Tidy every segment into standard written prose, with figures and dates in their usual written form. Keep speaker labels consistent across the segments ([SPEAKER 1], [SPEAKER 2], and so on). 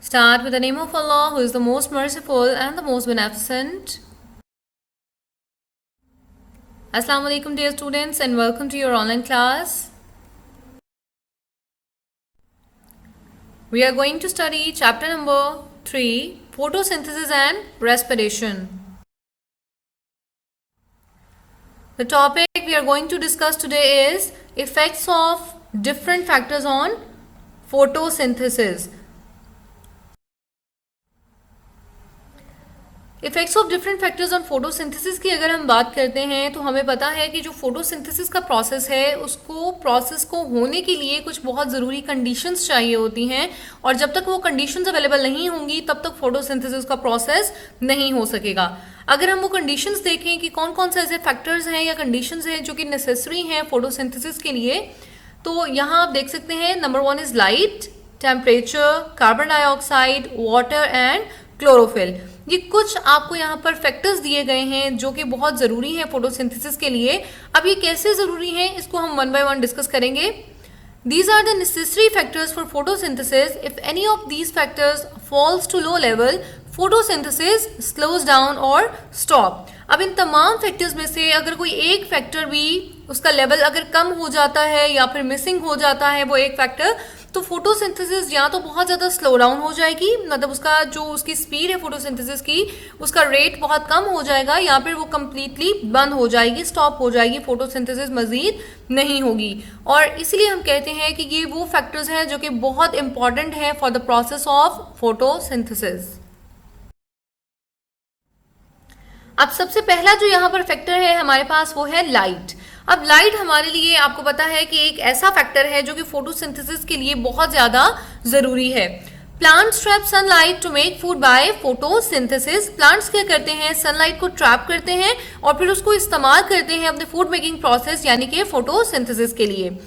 [SPEAKER 1] Start with the name of Allah, who is the most merciful and the most beneficent. Assalamu alaikum dear students, and welcome to your online class. We are going to study chapter number 3, photosynthesis and respiration. The topic we are going to discuss today is effects of different factors on photosynthesis. Effects of different factors on photosynthesis की अगर हम बात करते हैं तो हमें पता है कि जो फोटोसिंथेसिस का प्रोसेस है उसको प्रोसेस को होने के लिए कुछ बहुत ज़रूरी कंडीशंस चाहिए होती हैं, और जब तक वो कंडीशंस अवेलेबल नहीं होंगी तब तक फोटोसिंथेसिस का प्रोसेस नहीं हो सकेगा. अगर हम वो कंडीशंस देखें कि कौन कौन से ऐसे फैक्टर्स हैं या कंडीशंस हैं जो कि नेसेसरी हैं फोटोसिंथेसिस के लिए, तो यहाँ आप देख सकते हैं. Number 1 is light, temperature, carbon dioxide, water and chlorophyll. ये कुछ आपको यहाँ पर फैक्टर्स दिए गए हैं जो कि बहुत ज़रूरी हैं फोटोसिंथेसिस के लिए. अब ये कैसे ज़रूरी हैं इसको हम वन बाय वन डिस्कस करेंगे. These are the necessary factors for photosynthesis. If any of these factors falls to low level, photosynthesis slows down or stop. अब इन तमाम फैक्टर्स में से अगर कोई एक फैक्टर भी उसका लेवल अगर कम हो जाता है या फिर मिसिंग हो जाता है वो एक फैक्टर, तो फोटोसिंथेसिस या तो बहुत ज़्यादा स्लो डाउन हो जाएगी, मतलब उसका जो उसकी स्पीड है फोटोसिंथेसिस की उसका रेट बहुत कम हो जाएगा, या फिर वो कम्प्लीटली बंद हो जाएगी, स्टॉप हो जाएगी, फोटोसिंथेसिस मज़ीद नहीं होगी. और इसलिए हम कहते हैं कि ये वो फैक्टर्स हैं जो कि बहुत इंपॉर्टेंट है for the process of photosynthesis. अब सबसे पहला जो यहाँ पर फैक्टर है हमारे पास वो है लाइट. अब लाइट हमारे लिए आपको पता है कि एक ऐसा फैक्टर है जो कि फोटोसिंथेसिस के लिए बहुत ज़्यादा ज़रूरी है. Plants trap sunlight to make food by photosynthesis. Plants क्या करते हैं, सनलाइट को ट्रैप करते हैं और फिर उसको इस्तेमाल करते हैं अपने फूड मेकिंग प्रोसेस यानी कि फोटोसिंथेसिस के लिए.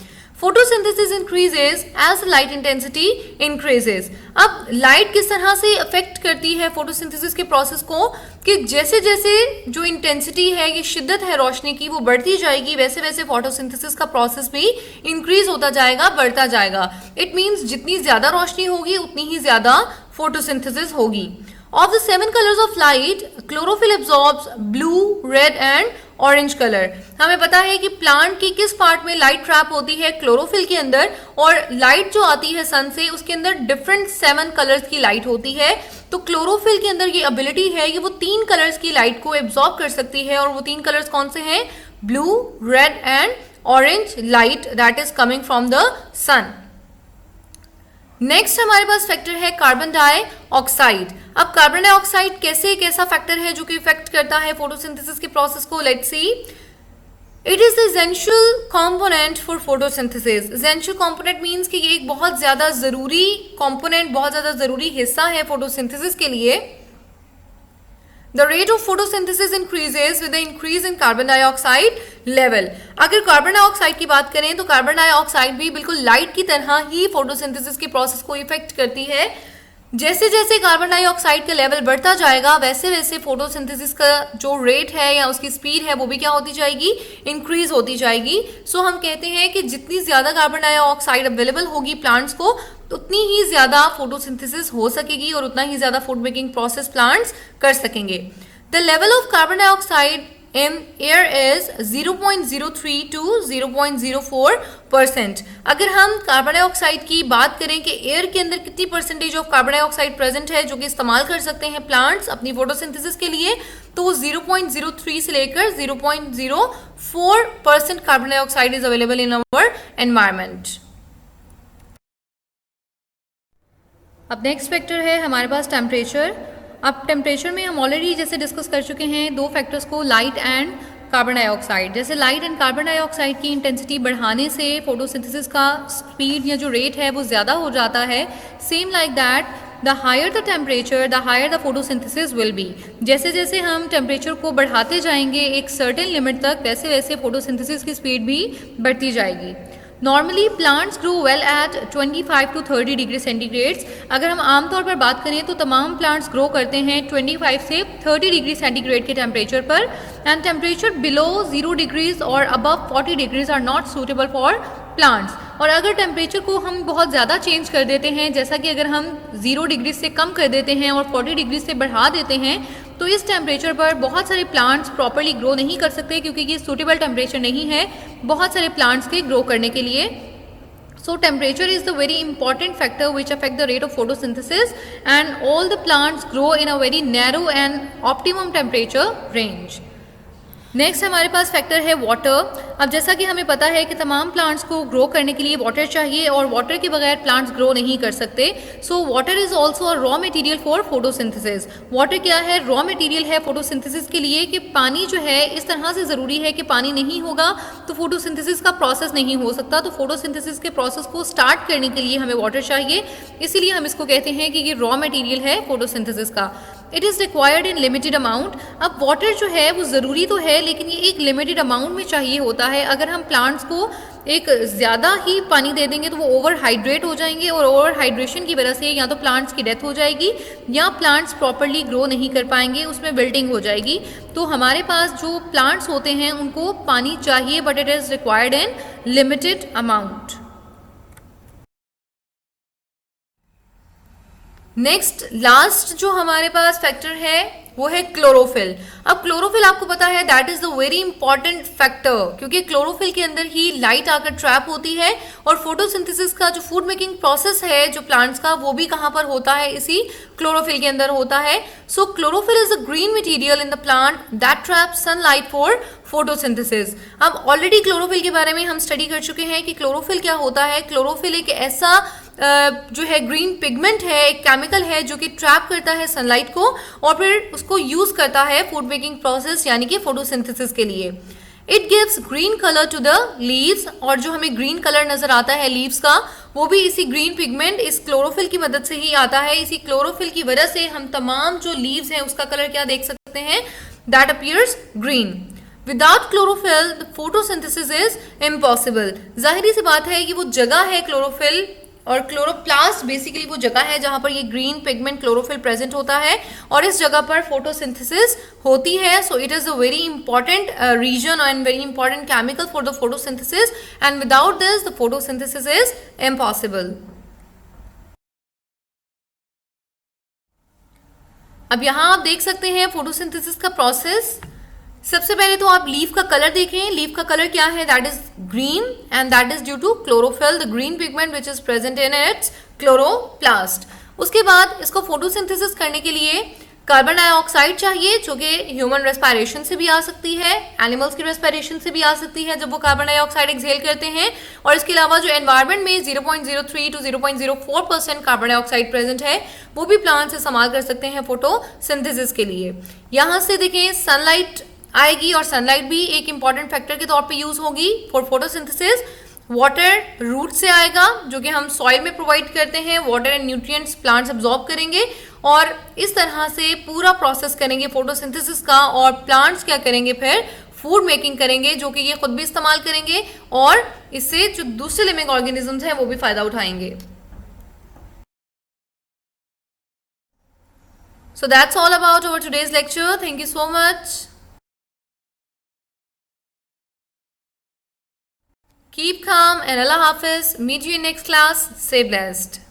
[SPEAKER 1] Photosynthesis increases as light intensity increases. अब लाइट किस तरह से अफेक्ट करती है फोटोसिंथेसिस के प्रोसेस को कि जैसे जैसे जो इंटेंसिटी है, ये शिद्दत है रोशनी की, वो बढ़ती जाएगी, वैसे वैसे फोटोसिंथेसिस का प्रोसेस भी इंक्रीज होता जाएगा, बढ़ता जाएगा. इट मीन्स जितनी ज़्यादा रोशनी होगी उतनी ही ज़्यादा फोटोसिंथेसिस होगी. Of the 7 colors of light, chlorophyll absorbs blue, red and orange color. हमें पता है कि प्लांट की किस पार्ट में लाइट ट्रैप होती है, क्लोरोफिल के अंदर, और लाइट जो आती है सन से उसके अंदर डिफरेंट 7 कलर्स की लाइट होती है. तो क्लोरोफिल के अंदर ये एबिलिटी है कि वो 3 कलर्स की लाइट को एब्जॉर्ब कर सकती है, और वो 3 कलर्स कौन से हैं, blue, red and orange light that is coming from the sun. Next हमारे पास फैक्टर है कार्बन डाइऑक्साइड. अब कार्बन डाइऑक्साइड कैसे एक ऐसा फैक्टर है जो कि इफेक्ट करता है फोटोसिंथेसिस के प्रोसेस को. Let's see. It is the essential component for photosynthesis. Essential component means कि ये एक बहुत ज़्यादा ज़रूरी कंपोनेंट, बहुत ज़्यादा ज़रूरी हिस्सा है फोटोसिंथेसिस के लिए. The rate of photosynthesis increases with the increase in carbon dioxide level. अगर कार्बन डाइऑक्साइड की बात करें तो कार्बन डाइऑक्साइड भी बिल्कुल लाइट की तरह ही फोटोसिंथेसिस के प्रोसेस को इफेक्ट करती है. जैसे जैसे कार्बन डाइऑक्साइड का लेवल बढ़ता जाएगा वैसे वैसे फोटोसिंथेसिस का जो रेट है या उसकी स्पीड है वो भी क्या होती जाएगी, इंक्रीज होती जाएगी. सो हम कहते हैं कि जितनी ज़्यादा कार्बन डाइऑक्साइड अवेलेबल होगी प्लांट्स को उतनी ही ज़्यादा फोटोसिंथेसिस हो सकेगी और उतना ही ज़्यादा फूड मेकिंग प्रोसेस प्लांट्स कर सकेंगे. The level of carbon dioxide in air is 0.03 to 0.04%. अगर हम कार्बन डाइऑक्साइड की बात करें कि एयर के अंदर कितनी percentage of carbon dioxide present है जो कि इस्तेमाल कर सकते हैं प्लांट्स अपनी फोटोसिंथेसिस के लिए, तो वो 0.03 से लेकर 0.04% carbon dioxide is available in our environment. अब नेक्स्ट फैक्टर है हमारे पास टेम्परेचर. अब टेम्परेचर में हम ऑलरेडी जैसे डिस्कस कर चुके हैं दो फैक्टर्स को, लाइट एंड कार्बन डाइऑक्साइड. जैसे लाइट एंड कार्बन डाइऑक्साइड की इंटेंसिटी बढ़ाने से फोटोसिंथेसिस का स्पीड या जो रेट है वो ज़्यादा हो जाता है. Same like that the higher the temperature the higher the photosynthesis will be. जैसे जैसे हम टेम्परेचर को बढ़ाते जाएंगे एक सर्टेन लिमिट तक वैसे वैसे फोटोसिंथेसिस की स्पीड भी बढ़ती जाएगी. Normally plants grow well at 25 to 30 degree centigrades. अगर हम आमतौर पर बात करें तो तमाम प्लांट्स ग्रो करते हैं 25 से 30 डिग्री सेंटीग्रेड के टेम्परेचर पर. एंड टेम्परेचर बिलो 0 डिग्रीज और above 40 degrees are not suitable for plants. और अगर टेम्परेचर को हम बहुत ज़्यादा चेंज कर देते हैं, जैसा कि अगर हम 0 डिग्री से कम कर देते हैं और 40 डिग्री से बढ़ा देते हैं, तो इस टेम्परेचर पर बहुत सारे प्लांट्स प्रॉपरली ग्रो नहीं कर सकते, क्योंकि ये सूटेबल टेम्परेचर नहीं है बहुत सारे प्लांट्स के ग्रो करने के लिए. So temperature is the very important factor which affect the rate of photosynthesis, and all the plants grow in a very narrow and optimum temperature range. Next हमारे पास फैक्टर है वाटर. अब जैसा कि हमें पता है कि तमाम प्लांट्स को ग्रो करने के लिए वाटर चाहिए और वाटर के बगैर प्लांट्स ग्रो नहीं कर सकते. So water is also a raw material for photosynthesis. Water क्या है? रॉ मटेरियल है फोटोसिंथेसिस के लिए. कि पानी जो है इस तरह से ज़रूरी है कि पानी नहीं होगा तो फोटोसिंथेसिस का प्रोसेस नहीं हो सकता. तो फोटोसिंथेसिस के प्रोसेस को स्टार्ट करने के लिए हमें वाटर चाहिए, इसीलिए हम इसको कहते हैं कि ये रॉ मटेरियल है फोटोसिंथेसिस का. It is required in limited amount. अब वाटर जो है वो ज़रूरी तो है, लेकिन ये एक लिमिटेड अमाउंट में चाहिए होता है. अगर हम प्लांट्स को एक ज़्यादा ही पानी दे देंगे तो वो ओवर हाइड्रेट हो जाएंगे, और ओवर हाइड्रेशन की वजह से या तो प्लांट्स की डेथ हो जाएगी या प्लांट्स प्रॉपरली ग्रो नहीं कर पाएंगे, उसमें विल्टिंग हो जाएगी. तो हमारे पास जो प्लांट्स होते हैं उनको पानी चाहिए, but it is required in limited amount. Next last जो हमारे पास फैक्टर है वो है क्लोरोफिल. अब क्लोरोफिल आपको पता है that is the very important factor, क्योंकि क्लोरोफिल के अंदर ही लाइट आकर ट्रैप होती है, और फोटोसिंथेसिस का जो फूड मेकिंग प्रोसेस है जो प्लांट्स का, वो भी कहाँ पर होता है? इसी क्लोरोफिल के अंदर होता है. So chlorophyll is a green material in the plant that trap sunlight for photosynthesis. अब ऑलरेडी क्लोरोफिल के बारे में हम स्टडी कर चुके हैं कि क्लोरोफिल क्या होता है. क्लोरोफिल एक ऐसा जो है ग्रीन पिगमेंट है, एक केमिकल है जो कि ट्रैप करता है सनलाइट को और फिर उसको यूज करता है फूड मेकिंग प्रोसेस यानी कि फोटोसिंथेसिस के लिए. It gives green colour to the leaves, और जो हमें ग्रीन कलर नजर आता है लीव्स का, वो भी इसी ग्रीन पिगमेंट इस क्लोरोफिल की मदद से ही आता है. इसी क्लोरोफिल की वजह से हम तमाम जो लीव्स हैं उसका कलर क्या देख सकते हैं? That appears green. Without chlorophyll the photosynthesis is impossible. जाहिर सी बात है कि वो जगह है क्लोरोफिल, और क्लोरोप्लास्ट बेसिकली वो जगह है जहां पर ये ग्रीन पिगमेंट क्लोरोफिल प्रेजेंट होता है, और इस जगह पर फोटोसिंथेसिस होती है. So it is a very important reason and very important chemical for the photosynthesis, and without this the photosynthesis is impossible. अब यहाँ आप देख सकते हैं फोटोसिंथेसिस का प्रोसेस. सबसे पहले तो आप लीफ का कलर देखें. लीफ का कलर क्या है? That is green, and that is due to chlorophyll, the green pigment which is present in its chloroplast. उसके बाद इसको फोटोसिंथेसिस करने के लिए कार्बन डाइऑक्साइड चाहिए, जो कि ह्यूमन रेस्पिरेशन से भी आ सकती है, एनिमल्स की रेस्पिरेशन से भी आ सकती है जब वो कार्बन डाइऑक्साइड एक्सहेल करते हैं. और इसके अलावा जो एनवायरनमेंट में 0.03 टू 0.04% कार्बन डाइऑक्साइड प्रेजेंट है, वो भी प्लांट से इस्तेमाल कर सकते हैं फोटोसिंथेसिस के लिए. यहाँ से देखें सनलाइट आएगी, और सनलाइट भी एक इंपॉर्टेंट फैक्टर के तौर पे यूज होगी फॉर फोटोसिंथेसिस. वाटर रूट से आएगा, जो कि हम सॉइल में प्रोवाइड करते हैं. Water and nutrients plants absorb करेंगे, और इस तरह से पूरा प्रोसेस करेंगे फोटोसिंथेसिस का, और प्लांट्स क्या करेंगे? फिर फूड मेकिंग करेंगे, जो कि ये खुद भी इस्तेमाल करेंगे, और इससे जो दूसरे लिविंग ऑर्गेनिजम्स हैं वो भी फायदा उठाएंगे. So that's all about our today's lecture. Thank you so much. Keep calm and Allah Hafiz. Meet you in next class. Stay blessed.